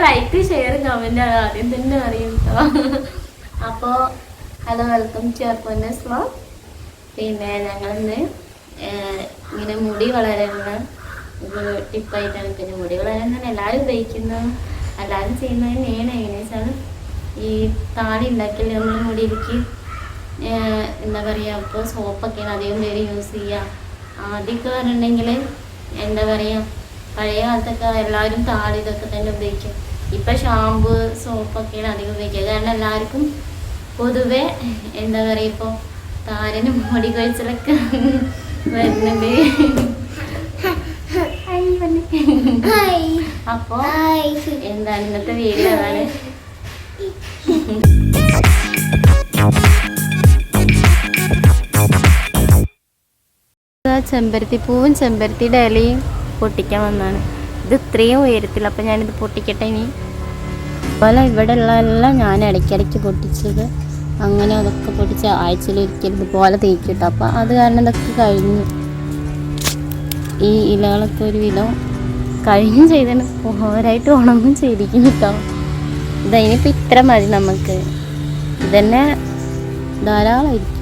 Like share comment ആണ് ആദ്യം തന്നെ അറിയും കേട്ടോ. അപ്പോൾ ഹലോ, വെൽക്കം ടു അപ്പോന്നസ് വ്ലോഗ്. പിന്നെ ഞങ്ങളിന്ന് ഇങ്ങനെ മുടി വളരാനുള്ള ഒരു ടിപ്പായിട്ടാണ്. പിന്നെ മുടി വളരാൻ എല്ലാവരും ഉപയോഗിക്കുന്നു, എല്ലാവരും ചെയ്യുന്നത് തന്നെയാണ്. എങ്ങനെയാ വെച്ചാൽ ഈ താളി ഉണ്ടാക്കിയാൽ നമ്മൾ മുടിയിലേക്ക് എന്താ പറയുക, ഇപ്പോൾ സോപ്പൊക്കെയാണ് അധികം പേര് യൂസ് ചെയ്യുക. ആദ്യമൊക്കെ പറഞ്ഞിട്ടുണ്ടെങ്കിൽ എന്താ പറയുക, പഴയ കാലത്തൊക്കെ എല്ലാവരും താളി ഇതൊക്കെ തന്നെ ഉപയോഗിക്കും. ഇപ്പം ഷാമ്പു സോപ്പൊക്കെയാണ് അധികം ഉപയോഗിക്കുക. കാരണം എല്ലാവർക്കും പൊതുവെ എന്താ പറയുക, ഇപ്പോൾ താരനും മുടി കൊഴിച്ചിലൊക്കെ വരുന്നുണ്ട്. അപ്പോൾ എന്താണ് ഇന്നത്തെ വീഡിയോ അതാണ്. ചെമ്പരത്തിപ്പൂവും ചെമ്പരത്തിയുടെ ഇലയും പൊട്ടിക്കാൻ വന്നതാണ്. ഇത് ഇത്രയും ഉയരത്തിൽ, അപ്പം ഞാനിത് പൊട്ടിക്കട്ടെ. ഇനി അതുപോലെ ഇവിടെ ഉള്ളതെല്ലാം ഞാൻ ഇടയ്ക്കിടയ്ക്ക് പൊട്ടിച്ചത്, അങ്ങനെ അതൊക്കെ പൊട്ടിച്ച് ആഴ്ചയിലൊരിക്കൽ ഇതുപോലെ തേക്കിട്ടു. അപ്പം അത് കാരണം ഇതൊക്കെ കഴിഞ്ഞു. ഈ ഇലകളൊക്കെ ഒരു വിധം കഴിഞ്ഞും ചെയ്തിട്ട് ഓവറായിട്ട് ഉണങ്ങും ചെയ്തിരിക്കുന്നു കേട്ടോ. ഇതതിനിപ്പോൾ ഇത്ര മതി നമുക്ക്. ഇതന്നെ ധാരാളമായിരിക്കും.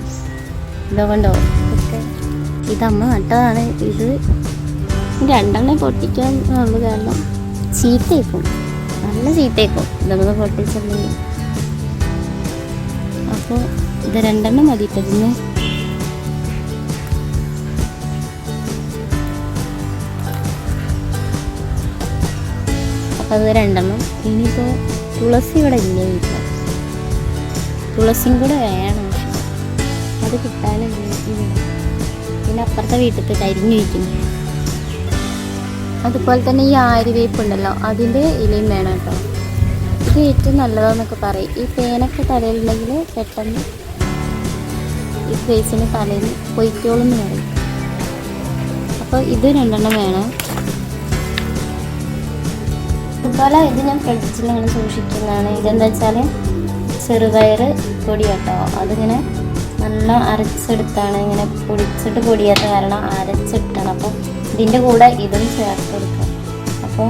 ഇതുകൊണ്ടോ ഒക്കെ ഇതമ്മ നട്ടതാണ്. ഇത് രണ്ടെണ്ണം പൊട്ടിക്കാന്നുള്ളൂ, കാരണം ചീത്തയേക്കും, നല്ല ചീത്തയേക്കും ഇതൊക്കെ പൊട്ടിച്ചിട്ടുണ്ടെങ്കിൽ. അപ്പോൾ ഇത് രണ്ടെണ്ണം മതിയിട്ടതിന്. അപ്പോൾ അത് രണ്ടെണ്ണം. ഇനിയിപ്പോൾ തുളസി ഇവിടെ ഇല്ല വീട്ടിൽ, തുളസിയും കൂടെ വേണം, പക്ഷെ അത് കിട്ടാനില്ല ഇവിടെ. പിന്നെ അപ്പുറത്തെ വീട്ടിൽ കരിഞ്ഞിരിക്കുന്നു. അതുപോലെ തന്നെ ഈ ആര്യവേപ്പ് ഉണ്ടല്ലോ, അതിൻ്റെ ഇലയും വേണം കേട്ടോ. ഇത് ഏറ്റവും നല്ലതാണെന്നൊക്കെ പറയും. ഈ പേനൊക്കെ തലയിലുണ്ടെങ്കിൽ പെട്ടെന്ന് ഈ ഫേസിന് തലയിൽ പൊയ്ക്കോളും എന്ന് പറയും. അപ്പോൾ ഇത് രണ്ടെണ്ണം വേണം. അതുപോലെ ഇത് ഞാൻ ഫ്രിഡ്ജിൽ അങ്ങനെ സൂക്ഷിക്കുന്നതാണ്. ഇതെന്താ വെച്ചാൽ ചെറുപയർ പൊടി കേട്ടോ. അതിങ്ങനെ നല്ല അരച്ചെടുത്താണ്, ഇങ്ങനെ പൊടിച്ചിട്ട് പൊടിയാത്ത കാരണം അരച്ചെടുത്താണ്. അപ്പോൾ ഇതിൻ്റെ കൂടെ ഇതും ചേർത്ത് കൊടുക്കാം. അപ്പോൾ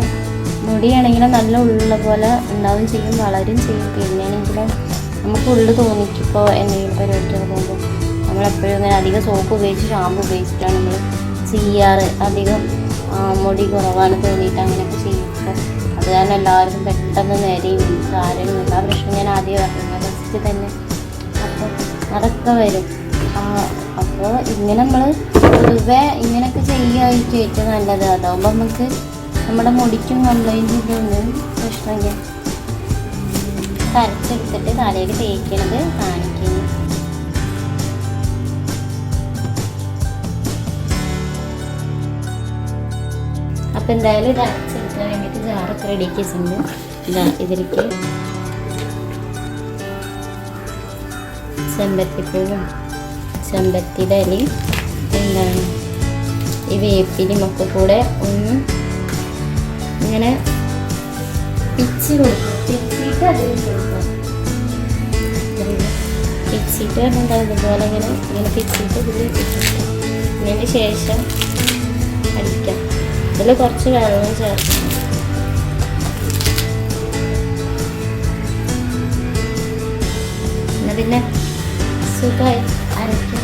മുടിയാണെങ്കിൽ നല്ല ഉള്ള പോലെ ഉണ്ടാവും ചെയ്യും, വളരും ചെയ്യും. പിന്നെയാണെങ്കിലും നമുക്ക് ഉള്ളു തോന്നിക്കും. ഇപ്പോൾ എന്തെങ്കിലും പരിപാടിക്കൊക്കെ പോകുമ്പോൾ നമ്മളെപ്പോഴും ഇങ്ങനെ അധികം സോപ്പ് ഉപയോഗിച്ച് ഷാമ്പു ഉപയോഗിച്ചിട്ടാണ് നമ്മൾ ചെയ്യാറ്. അധികം മുടി കുറവാണ് തോന്നിയിട്ട് അങ്ങനെയൊക്കെ ചെയ്യുമ്പോൾ അത് കാരണം എല്ലാവർക്കും പെട്ടെന്ന് നേരെയും താരനും എല്ലാ പ്രശ്നം ഞാൻ ആദ്യം പറഞ്ഞത് ഫസ്റ്റ് തന്നെ. അപ്പോൾ അതൊക്കെ വരും. അപ്പോൾ ഇങ്ങനെ നമ്മൾ പൊതുവെ ഇങ്ങനെയൊക്കെ ചെയ്യുകയായിരിക്കും ഏറ്റവും നല്ലത്. അതാകുമ്പോൾ നമുക്ക് നമ്മുടെ മുടിക്കും കംപ്ലൈൻറ്റ് ഇതൊന്നും പ്രശ്നമില്ല. അരച്ചെടുത്തിട്ട് തലയിൽ തേക്കണത് കാണിക്കുന്നു. അപ്പം എന്തായാലും ഇത് അരച്ചെടുക്കാൻ വേണ്ടിയിട്ട് ജാറൊക്കെ റെഡിയാക്കി വെച്ചിട്ടുണ്ട്. ഇതാ ഇതിലേക്ക് ചെമ്പരത്തിപ്പൂവും ചെമ്പരത്തിയുടെ ഇലയും എന്താണ് ഈ വേപ്പിലും ഒക്കെ കൂടെ ഒന്ന് ഇങ്ങനെ പിച്ചി കൊടുക്കും. പിച്ചിട്ട് അതിൽ കൊടുക്കാം. പിച്ചിട്ട് പറഞ്ഞാൽ ഇതുപോലെ ഇങ്ങനെ പിച്ചിട്ട് ഇതിൽ ഇട്ടിട്ട് ഇതിന് ശേഷം അടിക്കാം. ഇതിൽ കുറച്ച് വെള്ളം ചേർക്കണം. പിന്നെ സുഖമായി അരയ്ക്കാം.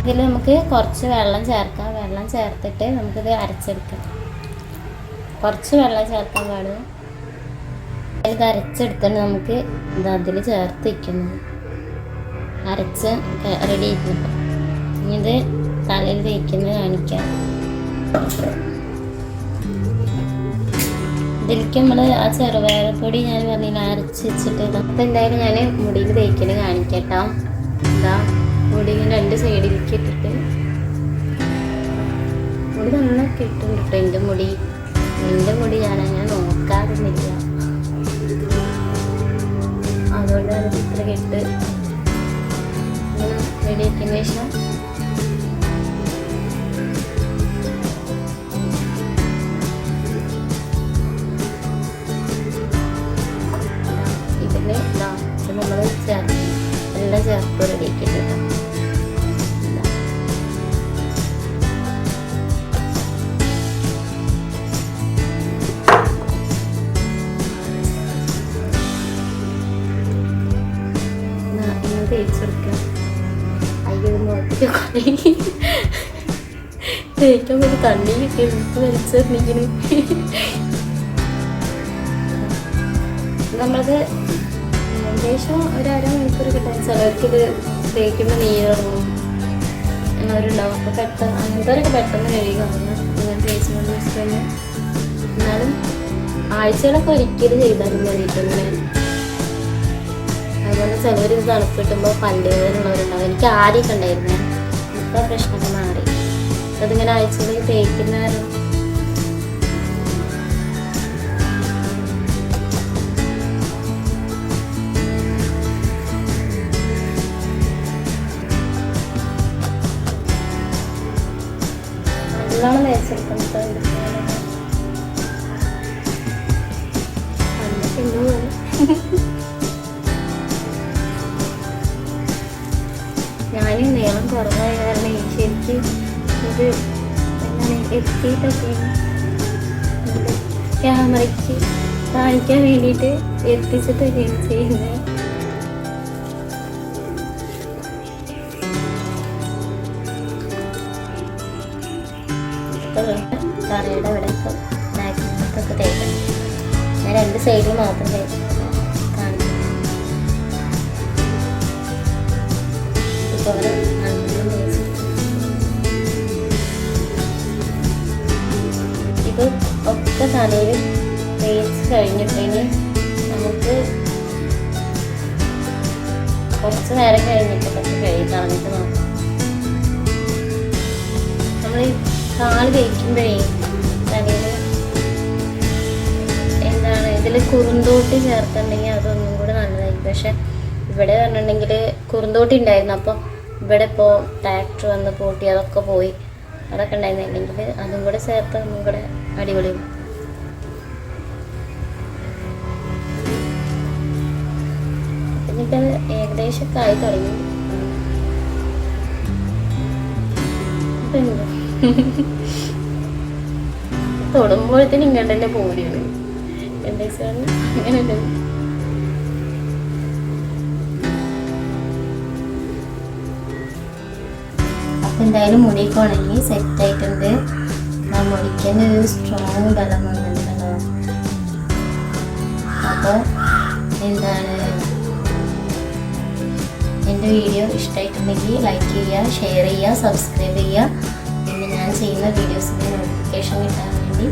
ഇതിൽ നമുക്ക് കുറച്ച് വെള്ളം ചേർക്കാം. വെള്ളം ചേർത്തിട്ട് നമുക്കിത് അരച്ചെടുക്കാം. കുറച്ച് വെള്ളം ചേർക്കാൻ പാടും. ഇത് അരച്ചെടുത്തിട്ട് നമുക്ക് ഇത് അതിൽ ചേർത്ത് വയ്ക്കുന്നത് അരച്ച് റെഡി ആയിട്ടുണ്ട്. ഇനി ഇത് തലയിൽ തേക്കുന്നത് കാണിക്കാം. ഇതിലേക്ക് നമ്മൾ ആ ചെറുപയർപ്പൊടി ഞാൻ പറഞ്ഞില്ല അരച്ച് വെച്ചിട്ട്. അപ്പം എന്തായാലും ഞാൻ മുടിയിൽ തേക്കൽ കാണിക്കട്ടോ. എന്താ മുടി രണ്ട് സൈഡിലേക്ക് ഇട്ടിട്ട് മുടി നന്നൊക്കെ ഇട്ടുണ്ട് കേട്ടോ. എൻ്റെ മുടി ഞാനങ്ങനെ നോക്കാറുന്നില്ല, അതുകൊണ്ട് അത് ഇത്ര ഇട്ട് റെഡിയാക്കിയതിന് ശേഷം ഇതിൽ നമ്മൾ എല്ലാം ചേർത്ത് റെഡിയാക്കിയിട്ടുണ്ട്. മുഖത്തേക്ക് കുറേ തേക്കാൻ വേണ്ടി തണ്ണിയിലൊക്കെ എടുത്ത് വലിച്ചെറിഞ്ഞിങ്ങനെ. നമ്മളത് ഏകദേശം ഒരു അരമണിക്കൂർ കിട്ടാൻ ചിലർക്കിത് തേക്കുമ്പോൾ നീരിറങ്ങും അവരുണ്ടാവും. അപ്പോൾ പെട്ടെന്ന് അങ്ങനത്തെവരൊക്കെ പെട്ടെന്ന് കഴുകി കളഞ്ഞു ഇങ്ങനെ തേച്ചുകൊണ്ട് വെച്ച് കഴിഞ്ഞാൽ. എന്നാലും ആഴ്ചകളൊക്കെ ഒരിക്കലും ചെയ്താലും മതിയിട്ടിങ്ങനെ. അതുപോലെ ചിലവർ ഇത് തണുപ്പ് കിട്ടുമ്പോൾ പല്ലുവേദനയുള്ളവരുണ്ടാവും. എനിക്ക് ആദ്യമൊക്കെ ഉണ്ടായിരുന്നേ, ഇപ്പോൾ പ്രശ്നമൊക്കെ മാറി. അതിങ്ങനെ ആഴ്ചകളിൽ തേക്കുന്ന കാരണം നല്ലോണം തേച്ചെടുക്കുന്നത്. ഞാൻ നീളം കുറവായ കാരണം ശരിക്ക് ഇത് എന്താണ് എത്തിയിട്ടൊക്കെ ക്യാമറയ്ക്ക് കാണിക്കാൻ വേണ്ടിയിട്ട് എത്തിച്ചിട്ടൊക്കെയാണ് ചെയ്യുന്നത്. കറിയുടെ ഇവിടെയൊക്കെ മാക്സിമത്തൊക്കെ തേക്കണം. ഞാൻ 2 സൈഡിൽ മാത്രം തേക്കണം കാണിക്കും. ഇപ്പോൾ അവർ ഇത് ഒക്കെ തലയിൽ തേച്ച് കഴിഞ്ഞിട്ടുണ്ടെങ്കിൽ നമുക്ക് കുറച്ച് നേരം കഴിഞ്ഞിട്ടൊക്കെ കളഞ്ഞിട്ട് നോക്കാം. നമ്മൾ കാല് തേക്കുമ്പോഴേ തലയിൽ എന്താണ് ഇതിൽ കുറുന്തോട്ടി ചേർത്തിട്ടുണ്ടെങ്കിൽ അതൊന്നും കൂടെ നല്ലതായിരിക്കും. പക്ഷെ ഇവിടെ പറഞ്ഞിട്ടുണ്ടെങ്കിൽ കുറുന്തോട്ടി ഉണ്ടായിരുന്നു. അപ്പോൾ ഇവിടെ ഇപ്പോൾ ട്രാക്ടർ വന്ന് പൂട്ടി അതൊക്കെ പോയി. അതൊക്കെ ഉണ്ടായിരുന്നില്ലെങ്കിൽ അതും കൂടെ ചേർത്ത് ഒന്നും കൂടെ അടിപൊളി. അപ്പം എനിക്കത് ഏകദേശമൊക്കെ ആയി തുടങ്ങി. തൊടുമ്പോഴത്തേനും ഇങ്ങോട്ട് തന്നെ പോരുകയാണ്. എന്താ വെച്ചാൽ അങ്ങനെയല്ലേ. അപ്പം എന്തായാലും മുടിയൊക്കെ ഉണങ്ങി സെറ്റായിട്ടുണ്ട്. ആ മുടിക്കുന്ന ഒരു സ്ട്രോങ് ബലം വന്നിട്ടുണ്ടല്ലോ. അപ്പോൾ എന്താണ് എൻ്റെ വീഡിയോ ഇഷ്ടമായിട്ടുണ്ടെങ്കിൽ ലൈക്ക് ചെയ്യുക, ഷെയർ ചെയ്യുക, സബ്സ്ക്രൈബ് ചെയ്യുക. പിന്നെ ഞാൻ ചെയ്യുന്ന വീഡിയോസിൻ്റെ നോട്ടിഫിക്കേഷൻ കിട്ടാൻ വേണ്ടി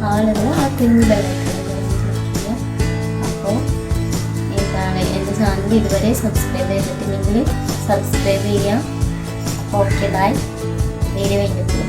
ആളുകൾ ആ ബെല്ലൈക്കൺ ചെയ്യുക. അപ്പോൾ എന്താണ് എൻ്റെ ചാനൽ ഇതുവരെ സബ്സ്ക്രൈബ് ചെയ്തിട്ടില്ലെങ്കിൽ സബ്സ്ക്രൈബ് ചെയ്യുക. Okay, by. വീഡിയോ കഴിഞ്ഞിട്ട്